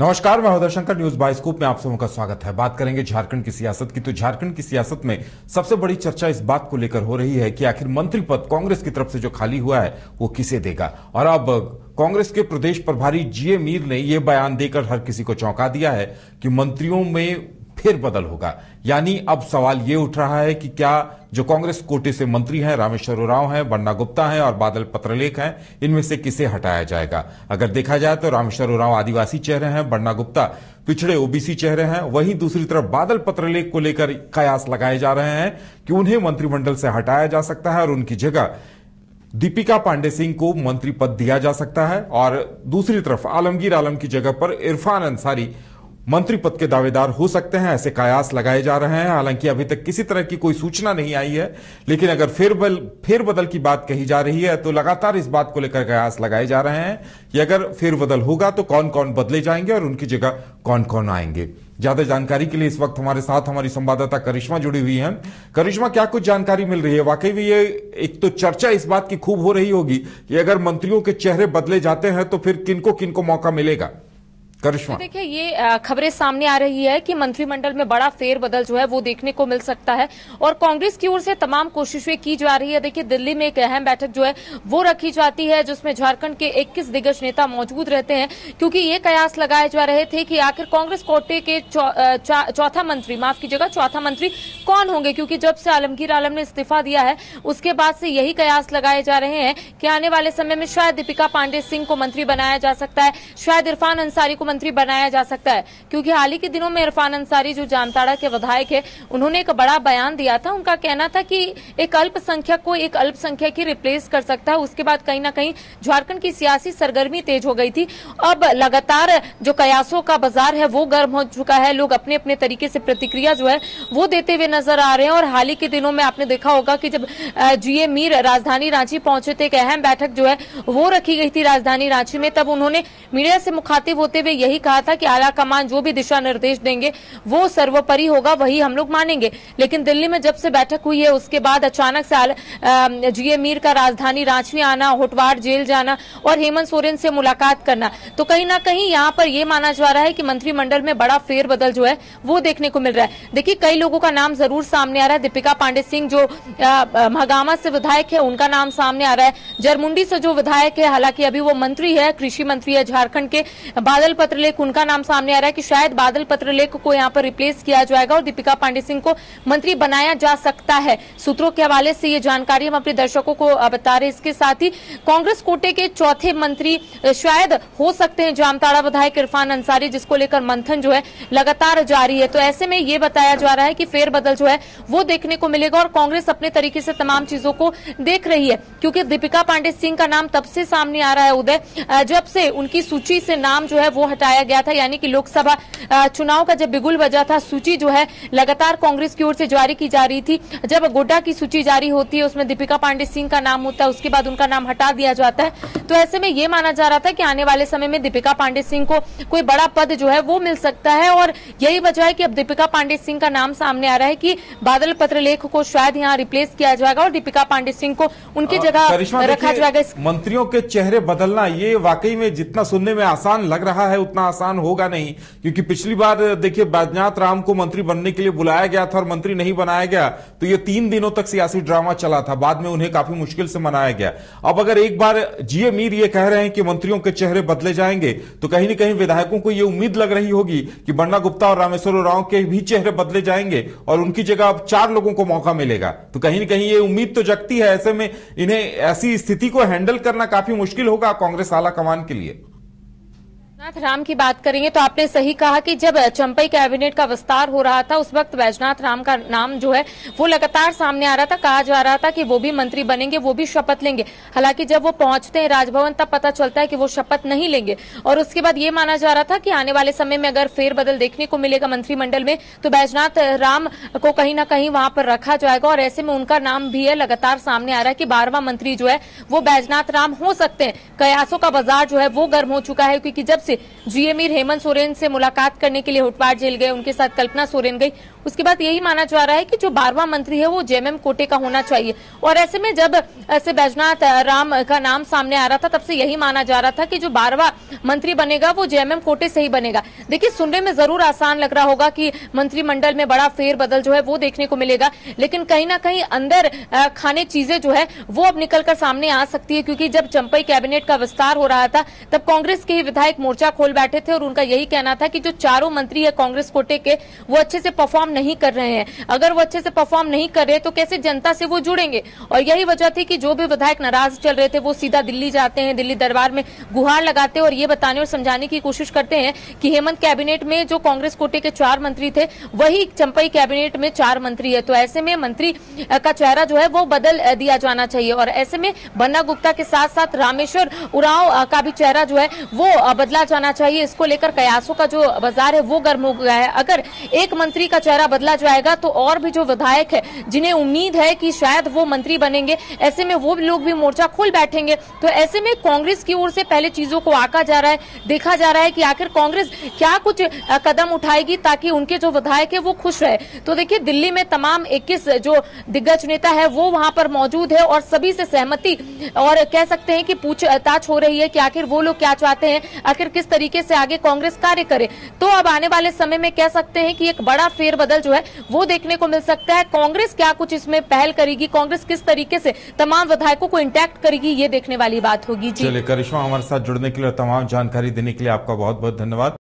नमस्कार, मैं Uday Shankar. News bioscope में आप सबों का स्वागत है। बात करेंगे झारखंड की सियासत की। तो झारखंड की सियासत में सबसे बड़ी चर्चा इस बात को लेकर हो रही है कि आखिर मंत्री पद कांग्रेस की तरफ से जो खाली हुआ है वो किसे देगा। और अब कांग्रेस के प्रदेश प्रभारी जीए मीर ने यह बयान देकर हर किसी को चौंका दिया है कि मंत्रियों में फेरबदल होगा। यानी अब सवाल यह उठ रहा है कि क्या जो कांग्रेस कोटे से मंत्री हैं, रामेश्वर उरांव हैं, बन्ना गुप्ता हैं और बादल पत्रलेख हैं, इनमें से किसे हटाया जाएगा। अगर देखा जाए तो रामेश्वर उरांव आदिवासी चेहरे हैं, बन्ना गुप्ता पिछड़े ओबीसी चेहरे हैं। वहीं दूसरी तरफ बादल पत्रलेख को लेकर कयास लगाए जा रहे हैं कि उन्हें मंत्रिमंडल से हटाया जा सकता है और उनकी जगह दीपिका पांडे सिंह को मंत्री पद दिया जा सकता है। और दूसरी तरफ आलमगीर आलम की जगह पर इरफान अंसारी मंत्री पद के दावेदार हो सकते हैं, ऐसे कयास लगाए जा रहे हैं। हालांकि अभी तक किसी तरह की कोई सूचना नहीं आई है, लेकिन अगर फेरबदल की बात कही जा रही है तो लगातार इस बात को लेकर कयास लगाए जा रहे हैं कि अगर फेरबदल होगा तो कौन कौन बदले जाएंगे और उनकी जगह कौन कौन आएंगे। ज्यादा जानकारी के लिए इस वक्त हमारे साथ हमारी संवाददाता करिश्मा जुड़ी हुई हैं। करिश्मा, क्या कुछ जानकारी मिल रही है? वाकई में ये एक तो चर्चा इस बात की खूब हो रही होगी कि अगर मंत्रियों के चेहरे बदले जाते हैं तो फिर किनको किनको मौका मिलेगा। करिश्मा, देखिए, ये खबरें सामने आ रही है कि मंत्रिमंडल में बड़ा फेरबदल जो है वो देखने को मिल सकता है और कांग्रेस की ओर से तमाम कोशिशें की जा रही है। देखिए, दिल्ली में एक अहम बैठक जो है वो रखी जाती है जिसमें झारखंड के 21 दिग्गज नेता मौजूद रहते हैं, क्योंकि ये कयास लगाए जा रहे थे कि आखिर कांग्रेस कोटे के चौथा मंत्री कौन होंगे, क्योंकि जब से आलमगीर आलम ने इस्तीफा दिया है उसके बाद से यही कयास लगाए जा रहे हैं कि आने वाले समय में शायद दीपिका पांडे सिंह को मंत्री बनाया जा सकता है, शायद इरफान अंसारी को मंत्री बनाया जा सकता है। क्योंकि हाल ही के दिनों में इरफान अंसारी जो जामताड़ा के विधायक है, उन्होंने एक बड़ा बयान दिया था। उनका कहना था कि एक अल्पसंख्यक को एक अल्पसंख्यक ही रिप्लेस कर सकता है। उसके बाद कहीं ना कहीं झारखंड की सियासी सरगर्मी तेज हो गई थी। अब लगातार जो कयासों का बाजार है वो गर्म हो चुका है। लोग अपने अपने तरीके से प्रतिक्रिया जो है वो देते हुए नजर आ रहे हैं। और हाल ही के दिनों में आपने देखा होगा कि जब जीए मीर राजधानी रांची पहुंचे थे, एक अहम बैठक जो है वो रखी गई थी राजधानी रांची में, तब उन्होंने मीडिया से मुखातिब होते हुए यही कहा था कि आला कमान जो भी दिशा निर्देश देंगे वो सर्वोपरि होगा, वही हम लोग मानेंगे। लेकिन दिल्ली में जब से बैठक हुई है उसके बाद अचानक से जीए मीर का राजधानी रांची आना, होटवार जेल जाना और हेमंत सोरेन से मुलाकात करना, तो कहीं ना कहीं यहां पर यह माना जा रहा है कि मंत्रिमंडल में बड़ा फेरबदल जो है वो देखने को मिल रहा है। देखिए, कई लोगों का नाम जरूर सामने आ रहा है। दीपिका पांडे सिंह जो महागामा से विधायक है उनका नाम सामने आ रहा है। जरमुंडी से जो विधायक है, हालांकि अभी वो मंत्री है, कृषि मंत्री है झारखंड के, बादल पत्रलेख, उनका नाम सामने आ रहा है कि शायद बादल पत्रलेख को यहां पर रिप्लेस किया जाएगा और दीपिका पांडे सिंह को मंत्री बनाया जा सकता है। सूत्रों के हवाले से ये जानकारी हम अपने दर्शकों को बता रहे हैं। इसके साथ ही कांग्रेस कोटे के चौथे मंत्री शायद हो सकते हैं जामताड़ा विधायक इरफान अंसारी, जिसको लेकर मंथन जो है लगातार जारी है। तो ऐसे में ये बताया जा रहा है कि फेरबदल जो है वो देखने को मिलेगा और कांग्रेस अपने तरीके से तमाम चीजों को देख रही है, क्योंकि दीपिका पांडे सिंह का नाम तब से सामने आ रहा है उदय, जब से उनकी सूची से नाम जो है वो हटाया गया था। यानी कि लोकसभा चुनाव का जब बिगुल बजा था, सूची जो है लगातार कांग्रेस की ओर से जारी की जा रही थी। जब गोड्डा की सूची जारी होती है उसमें दीपिका पांडे सिंह का नाम होता है, उसके बाद उनका नाम हटा दिया जाता है। तो ऐसे में यह माना जा रहा था कि आने वाले समय में दीपिका पांडे सिंह को कोई बड़ा पद जो है वो मिल सकता है और यही वजह है कि अब दीपिका पांडे सिंह का नाम सामने आ रहा है कि बादल पत्रलेख को शायद यहाँ रिप्लेस किया जाएगा और दीपिका पांडे सिंह को उनकी जगह रखा जाएगा। मंत्रियों के चेहरे बदलना ये वाकई में जितना सुनने में आसान लग रहा है उतना आसान होगा नहीं, क्योंकि पिछली बार देखिए बैजनाथ राम को मंत्री बनने के लिए बुलाया गया था और मंत्री नहीं बनाया गया, तो ये 3 दिनों तक सियासी ड्रामा चला था। बाद में उन्हें काफी मुश्किल से मनाया गया। अब अगर एक बार जीए मीर ये कह रहे हैं कि मंत्रियों के चेहरे बदले जाएंगे तो कहीं न कहीं विधायकों को यह उम्मीद लग रही होगी कि बन्ना गुप्ता और रामेश्वर उरांव के भी चेहरे बदले जाएंगे और उनकी जगह अब 4 लोगों को मौका मिलेगा। तो कहीं न कहीं ये उम्मीद तो जगती है। ऐसे में इन्हें ऐसी स्थिति को हैंडल करना काफी मुश्किल होगा कांग्रेस आला कमान के लिए। बैजनाथ राम की बात करेंगे तो आपने सही कहा कि जब चंपई कैबिनेट का विस्तार हो रहा था उस वक्त बैजनाथ राम का नाम जो है वो लगातार सामने आ रहा था। कहा जा रहा था कि वो भी मंत्री बनेंगे, वो भी शपथ लेंगे। हालांकि जब वो पहुंचते हैं राजभवन तब पता चलता है कि वो शपथ नहीं लेंगे और उसके बाद ये माना जा रहा था कि आने वाले समय में अगर फेरबदल देखने को मिलेगा मंत्रिमंडल में तो बैजनाथ राम को कहीं ना कहीं वहां पर रखा जाएगा और ऐसे में उनका नाम भी है लगातार सामने आ रहा है कि 12वां मंत्री जो है वो बैजनाथ राम हो सकते हैं। कयासों का बाजार जो है वो गर्म हो चुका है, क्योंकि जब से जीए मीर हेमंत सोरेन से मुलाकात करने के लिए होटवार जेल गए, उनके साथ कल्पना सोरेन गई, उसके बाद यही माना जा रहा है कि जो 12वां मंत्री है वो जेएमएम कोटे का होना चाहिए। और ऐसे में जब ऐसे बैजनाथ राम का नाम सामने आ रहा था, तब से यही माना जा रहा था कि जो 12वां मंत्री बनेगा वो जेएमएम कोटे से ही बनेगा। देखिए, सुनने में जरूर आसान लग रहा होगा कि मंत्रिमंडल में बड़ा फेरबदल जो है वो देखने को मिलेगा, लेकिन कहीं ना कहीं अंदर खाने चीजें जो है वो अब निकलकर सामने आ सकती है। क्योंकि जब चंपई कैबिनेट का विस्तार हो रहा था, तब कांग्रेस के ही विधायक मोर्चा खोल बैठे थे और उनका यही कहना था कि जो चारों मंत्री है कांग्रेस कोटे के, वो अच्छे से परफॉर्म नहीं कर रहे हैं। अगर वो अच्छे से परफॉर्म नहीं कर रहे तो कैसे जनता से वो जुड़ेंगे। और यही वजह थी कि जो भी विधायक नाराज चल रहे थे वो सीधा दिल्ली जाते हैं, दिल्ली दरबार में गुहार लगाते और ये बताने और समझाने की कोशिश करते हैं कि हेमंत कैबिनेट में जो कांग्रेस कोटे के 4 मंत्री थे, वही चंपई कैबिनेट में 4 मंत्री है। तो ऐसे में मंत्री का चेहरा जो है वो बदल दिया जाना चाहिए। और ऐसे में बन्ना गुप्ता के साथ साथ रामेश्वर उरांव का भी चेहरा जो है वो बदला जाना चाहिए। इसको लेकर कयासों का जो बाजार है वो गर्म हो गया है। अगर एक मंत्री का चेहरा बदला जाएगा तो और भी जो विधायक है जिन्हें उम्मीद है कि शायद वो मंत्री बनेंगे, ऐसे में वो लोग भी मोर्चा खोल बैठेंगे। तो ऐसे में कांग्रेस की ओर से पहले चीजों को आंका जा रहा है, देखा जा रहा है कि आखिर कांग्रेस क्या कुछ कदम उठाएगी ताकि उनके जो विधायक है वो खुश रहे। तो देखिए, दिल्ली में तमाम 21 जो दिग्गज नेता है वो वहां पर मौजूद है और सभी से सहमति और कह सकते हैं कि पूछताछ हो रही है कि आखिर वो लोग क्या चाहते हैं, आखिर किस तरीके से आगे कांग्रेस कार्य करे। तो अब आने वाले समय में कह सकते हैं कि एक बड़ा फेरबदल जो है वो देखने को मिल सकता है। कांग्रेस क्या कुछ इसमें पहल करेगी, कांग्रेस किस तरीके से तमाम विधायकों को इंटैक्ट करेगी, ये देखने वाली बात होगी। जी चलिए करिश्मा, हमारे साथ जुड़ने के लिए और तमाम जानकारी देने के लिए आपका बहुत बहुत धन्यवाद।